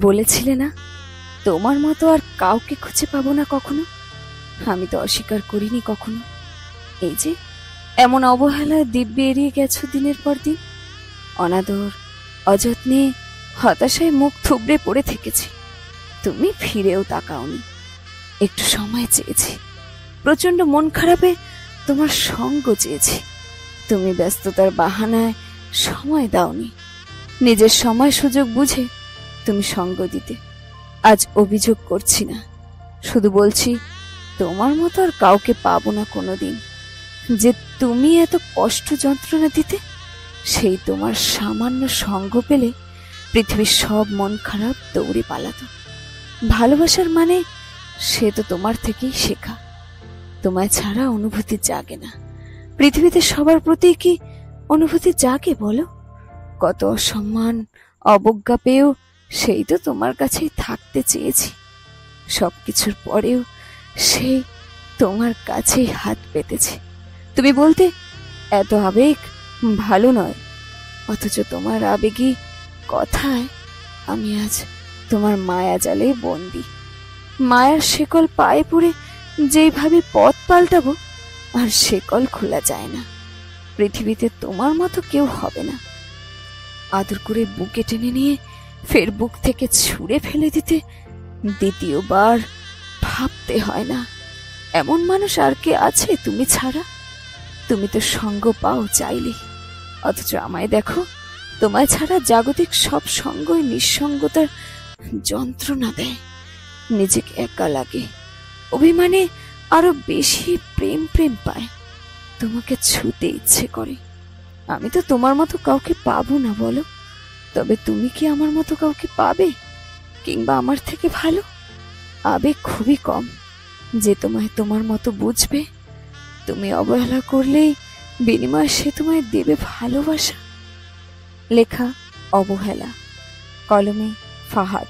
বলেছিলে না তোমার মতো আর কাউকে খুঁজে পাবো না কখনো। আমি তো অস্বীকার করিনি কখনো। এই যে এমন অবহেলায় দিব্যি এড়িয়ে গেছো দিনের পর দিন। অনাদর, অযত্নে, হতাশায় মুখ থুবড়ে পড়ে থেকেছি। তুমি ফিরেও তাকাওনি। একটু সময় চেয়েছি, প্রচন্ড মন খারাপে তোমার সঙ্গ চেয়েছি। তুমি ব্যস্ততার বাহানায় সময় দাওনি। নিজের সময় সুযোগ বুঝে তুমি সঙ্গ দিতে। আজ অভিযোগ করছি না, শুধু বলছি তোমার মতো আর কাউকে পাবো না কোনোদিন। যে তুমি এত কষ্ট যন্ত্রণা দিতে, সেই তোমার সামান্য সঙ্গ পেলে পৃথিবীর সব মন খারাপ দৌড়ে পালাতো। ভালোবাসার মানে সে তো তোমার থেকেই শেখা। তোমায় ছাড়া অনুভূতি জাগে না। পৃথিবীতে সবার প্রতি কি অনুভূতি জাগে বলো? কত অসম্মান, অবজ্ঞা পেয়েও সেই তো তোমার কাছেই থাকতে চেয়েছি। সবকিছুর পরেও সেই তোমার কাছেই হাত পেতেছে। তুমি বলতে এত আবেগ ভালো নয়, অথচ তোমার আবেগী কথায় আমি আজ তোমার মায়া জালে বন্দি। মায়ার শেকল পায়ে পড়ে যেইভাবে পথ পাল্টাবো, আর শেকল খোলা যায় না। পৃথিবীতে তোমার মতো কেউ হবে না। আদর করে বুকে টেনে নিয়ে ফের বুক থেকে ছুঁড়ে ফেলে দিতে দ্বিতীয়বার ভাবতে হয় না। এমন মানুষ আর কে আছে তুমি ছাড়া? তুমি তো সঙ্গ পাও চাইলে, অথচ আমায় দেখো, তোমায় ছাড়া জাগতিক সব সঙ্গই নিঃসঙ্গতার যন্ত্রণা দেয়। নিজেকে একা লাগে, অভিমানে আরো বেশি প্রেম প্রেম পায়। তোমাকে ছুতে ইচ্ছে করে। আমি তো তোমার মতো কাউকে পাবো না বলো। তবে তুমি কি আমার মতো কাউকে পাবে, কিংবা আমার থেকে ভালো? আবেগ খুবই কম যে তোমায় তোমার মতো বুঝবে। তুমি অবহেলা করলেই বিনিময়ে সে তোমায় দেবে ভালোবাসা। লেখা অবহেলা, কলমে ফাহাদ।